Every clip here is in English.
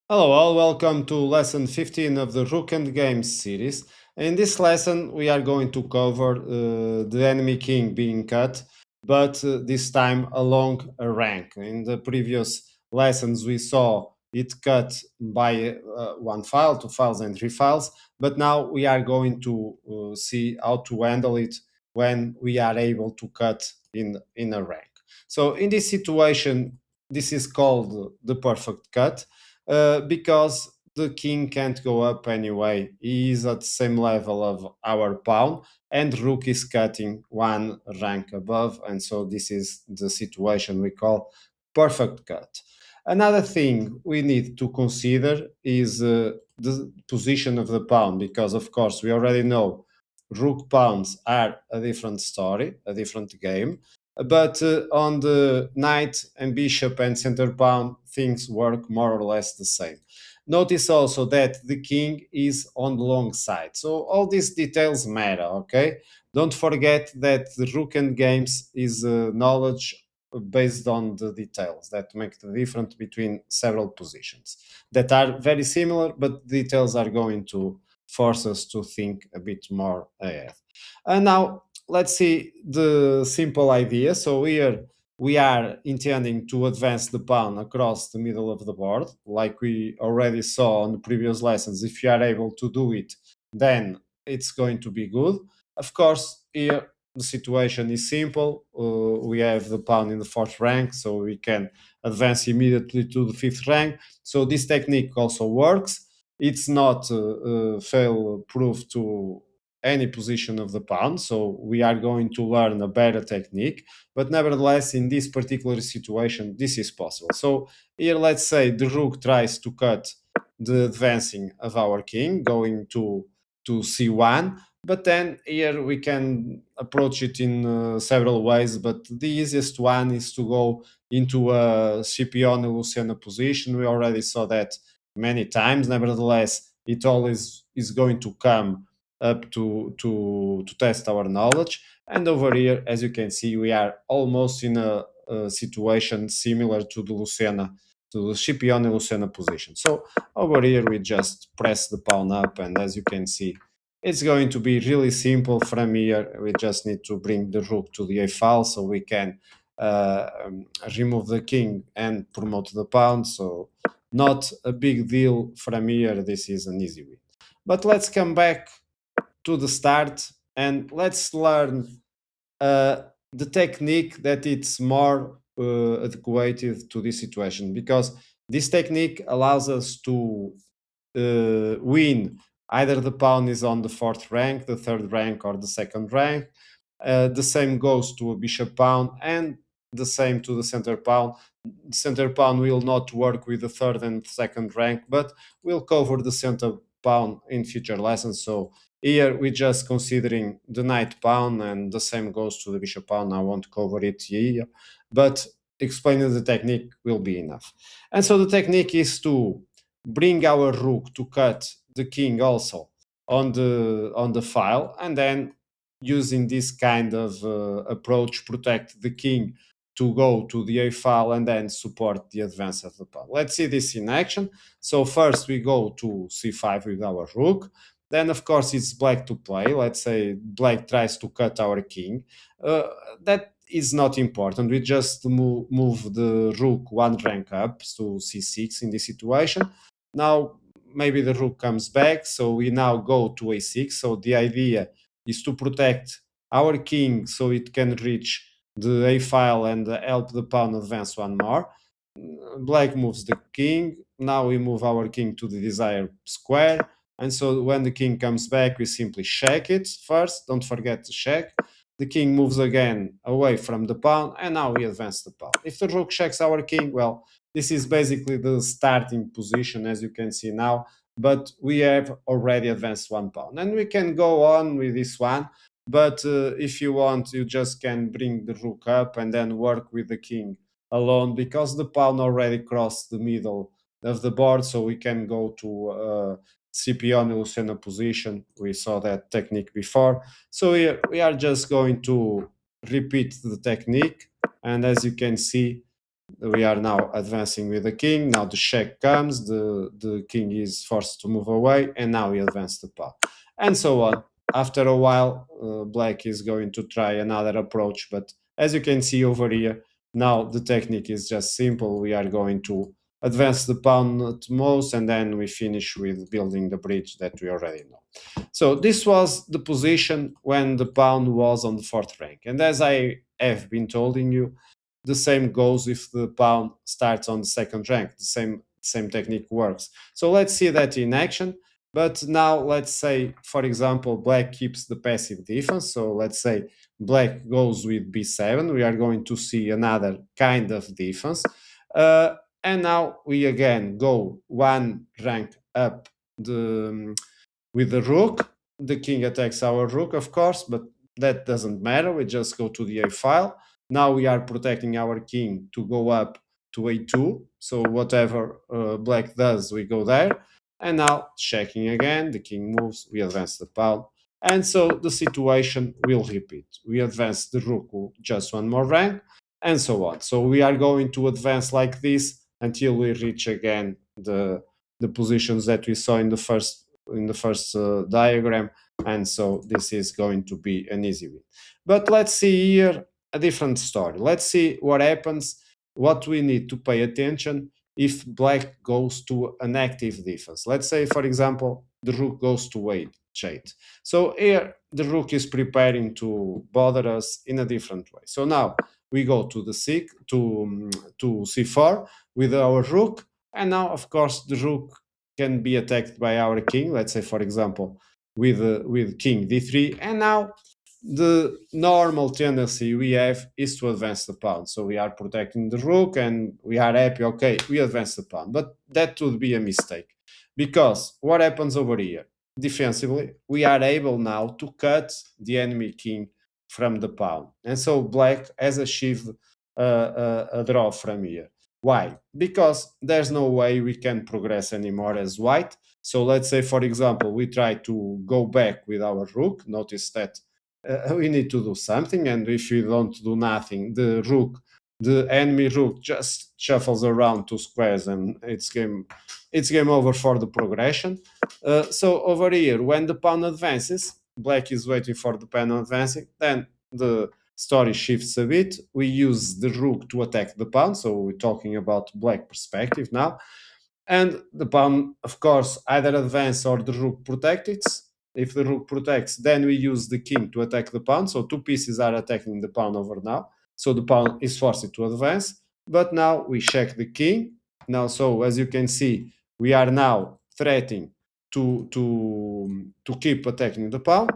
Hello all, welcome to lesson 15 of the Rook Endgames series. In this lesson, we are going to cover the enemy king being cut, but this time along a rank. In the previous lessons, we saw it cut by one file, two files, and three files, but now we are going to see how to handle it when we are able to cut in a rank. So, in this situation, this is called the perfect cut because the king can't go up anyway. He is at the same level of our pawn, and rook is cutting one rank above, and so this is the situation we call perfect cut. Another thing we need to consider is the position of the pawn, because of course we already know rook pawns are a different story, a different game. But on the knight and bishop and center pawn, things work more or less the same. Notice also that the king is on the long side. So all these details matter, okay? Don't forget that the Rook and Games is knowledge based on the details that make the difference between several positions that are very similar, but details are going to force us to think a bit more ahead. And now let's see the simple idea. So here we are intending to advance the pawn across the middle of the board, like we already saw on the previous lessons. If you are able to do it, then it's going to be good. Of course, here the situation is simple. We have the pawn in the fourth rank, so we can advance immediately to the fifth rank. So this technique also works. It's not fail proof to any position of the pawn, so we are going to learn a better technique, but nevertheless in this particular situation this is possible. So here let's say the rook tries to cut the advancing of our king going to c1, but then here we can approach it in several ways, but the easiest one is to go into a Scipione Luciana position. We already saw that many times. Nevertheless, it always is going to come up to test our knowledge. And over here, as you can see, we are almost in a situation similar to the Lucena, to the Scipione Lucena position. So over here, we just press the pawn up, and as you can see, it's going to be really simple from here. We just need to bring the rook to the a file so we can remove the king and promote the pawn. So not a big deal from here. This is an easy win. But let's come back to the start and let's learn uh, the technique that it's more adequate to this situation, because this technique allows us to win either the pawn is on the fourth rank, the third rank, or the second rank. The same goes to a bishop pawn, and the same to the center pawn. Center pawn will not work with the third and second rank, but we'll cover the center pawn in future lessons. So here we're just considering the knight pawn, and the same goes to the bishop pawn. I won't cover it here, but explaining the technique will be enough. And so the technique is to bring our rook to cut the king also on the file, and then using this kind of approach protect the king to go to the a file and then support the advance of the pawn. Let's see this in action. So first we go to c5 with our rook. Then of course it's black to play. Let's say black tries to cut our king. That is not important. We just move the rook one rank up to c6 in this situation. Now maybe the rook comes back, so we now go to a6. So the idea is to protect our king so it can reach the a file and help the pawn advance one more. Black moves the king. Now we move our king to the desired square. And so when the king comes back, we simply check it first. Don't forget to check. The king moves again away from the pawn, and now we advance the pawn. If the rook checks our king, well, this is basically the starting position, as you can see now, but we have already advanced one pawn. And we can go on with this one, but if you want, you just can bring the rook up and then work with the king alone, because the pawn already crossed the middle of the board, so we can go to Scipione Lucena position. We saw that technique before. So here we are just going to repeat the technique, and as you can see, We are now advancing with the king. Now the check comes, the king is forced to move away, and now we advance the pawn, and so on. After a while, black is going to try another approach, but as you can see over here, now the technique is just simple. We are going to advance the pawn at most, and then we finish with building the bridge that we already know. So this was the position when the pawn was on the fourth rank. And as I have been telling you, the same goes if the pawn starts on the second rank. The same technique works. So let's see that in action. But now let's say, for example, black keeps the passive defense. So let's say black goes with b7. We are going to see another kind of defense. And now we again go one rank up the with the rook. The king attacks our rook, of course, but that doesn't matter. We just go to the a file. Now we are protecting our king to go up to a2. So whatever black does, we go there. And now checking again, the king moves, we advance the pawn. And so the situation will repeat. We advance the rook just one more rank, and so on. So we are going to advance like this until we reach again the positions that we saw in the first diagram, and so this is going to be an easy win. But let's see here a different story. Let's see what happens, what we need to pay attention if black goes to an active defense. Let's say, for example, the rook goes to h8. So here the rook is preparing to bother us in a different way. So now we go to the to c4 with our rook, and now of course the rook can be attacked by our king. Let's say, for example, with king d3, and now the normal tendency we have is to advance the pawn. So we are protecting the rook and we are happy, okay, we advance the pawn. But that would be a mistake, because what happens over here? Defensively, we are able now to cut the enemy king from the pawn. And so black has achieved a draw from here. Why? Because there's no way we can progress anymore as white. So let's say, for example, we try to go back with our rook. Notice that we need to do something, and if we don't do nothing, the enemy rook just shuffles around two squares, and it's game over for the progression. So over here, when the pawn advances, black is waiting for the pawn advancing, then the story shifts a bit. We use the rook to attack the pawn, so we're talking about black perspective now. And the pawn, of course, either advance or the rook protect it. If the rook protects, then we use the king to attack the pawn. So two pieces are attacking the pawn over now. So the pawn is forced to advance. But now we check the king. Now, so as you can see, we are now threatening to keep attacking the pawn.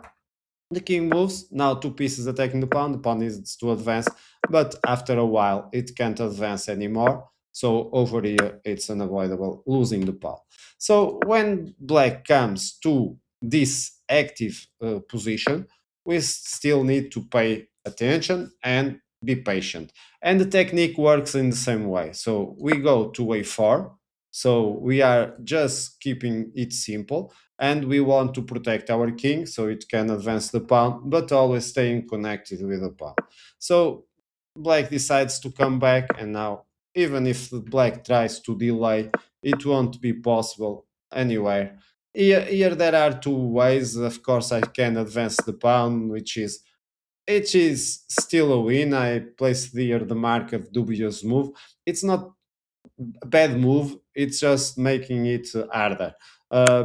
The king moves, now two pieces attacking the pawn needs to advance, but after a while it can't advance anymore. So over here it's unavoidable losing the pawn. So when black comes to this active position, we still need to pay attention and be patient. And the technique works in the same way. So we go to a4. So we are just keeping it simple, and we want to protect our king so it can advance the pawn, but always staying connected with the pawn. So black decides to come back, and now even if the black tries to delay, it won't be possible anywhere. Here there are two ways. Of course, I can advance the pawn, which is still a win. I placed here the mark of dubious move. It's not bad move. It's just making it harder,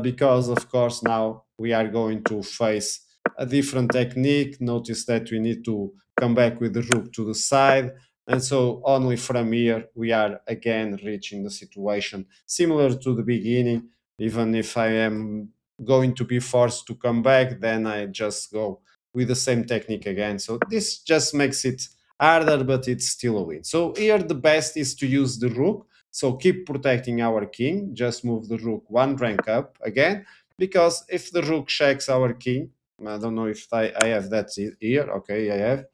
because of course now we are going to face a different technique. Notice that we need to come back with the rook to the side, and so only from here we are again reaching the situation similar to the beginning. Even if I am going to be forced to come back, then I just go with the same technique again. So this just makes it harder, but it's still a win. So here the best is to use the rook. So keep protecting our king. Just move the rook one rank up again, because if the rook checks our king, I don't know if I have that here. Okay, I have.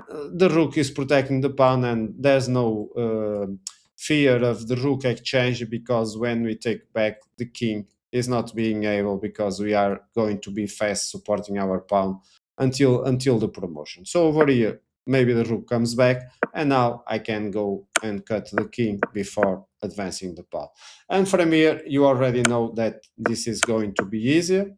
The rook is protecting the pawn, and there's no fear of the rook exchange, because when we take back, the king is not being able, because we are going to be fast supporting our pawn until the promotion. So over here maybe the rook comes back, and now I can go and cut the king before advancing the pawn. And from here, you already know that this is going to be easier,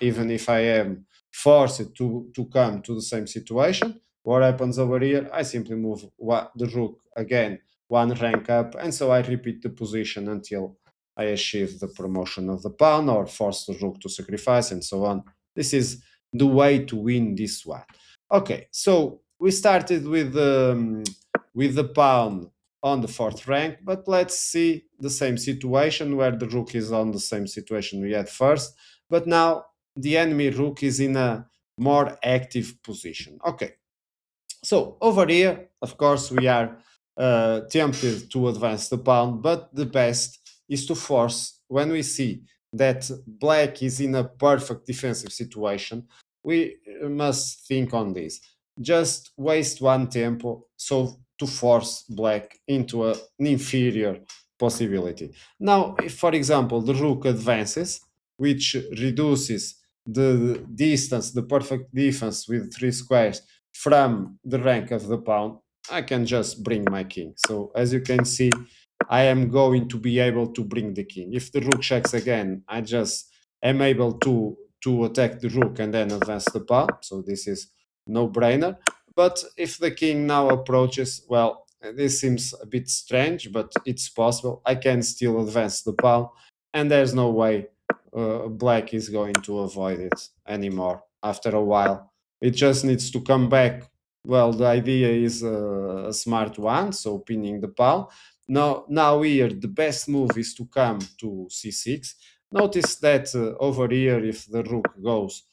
even if I am forced to come to the same situation. What happens over here? I simply move the rook again one rank up, and so I repeat the position until I achieve the promotion of the pawn or force the rook to sacrifice and so on. This is the way to win this one. Okay, so we started with the pawn on the fourth rank, but let's see the same situation where the rook is on the same situation we had first, but now the enemy rook is in a more active position. Okay, so over here, of course, we are tempted to advance the pawn, but the best is to force. When we see that black is in a perfect defensive situation, we must think on this. Just waste one tempo so to force black into an inferior possibility. Now, if, for example, the rook advances, which reduces the distance, the perfect defense with three squares from the rank of the pawn, I can just bring my king. So as you can see, I am going to be able to bring the king. If the rook checks again, I just am able to attack the rook and then advance the pawn. So this is no brainer. But if the king now approaches, well, this seems a bit strange, but it's possible. I can still advance the pawn, and there's no way black is going to avoid it anymore after a while. It just needs to come back. Well, the idea is a smart one, so pinning the pawn. Now here, the best move is to come to c6. Notice that over here, if the rook goes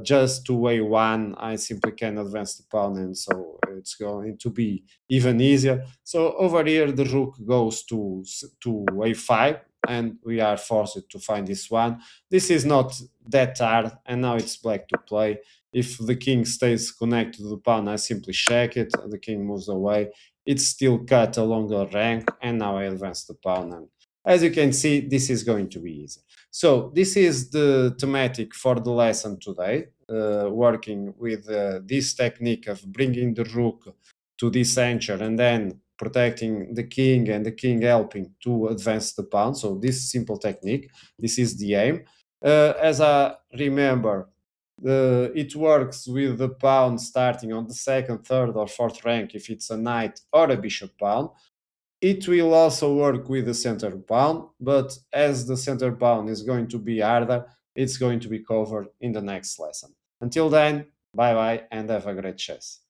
just to a1, I simply can advance the pawn, and so it's going to be even easier. So over here, the rook goes to a5, and we are forced to find this one. This is not that hard, and now it's black to play. If the king stays connected to the pawn, I simply check it, the king moves away. It's still cut along the rank, and now I advance the pawn. And as you can see, this is going to be easy. So this is the thematic for the lesson today, working with this technique of bringing the rook to this anchor and then protecting the king and the king helping to advance the pawn. So this simple technique, this is the aim. As I remember, it works with the pawn starting on the second, third, or fourth rank if it's a knight or a bishop pawn. It will also work with the center pawn, but as the center pawn is going to be harder, it's going to be covered in the next lesson. Until then, bye bye and have a great chess.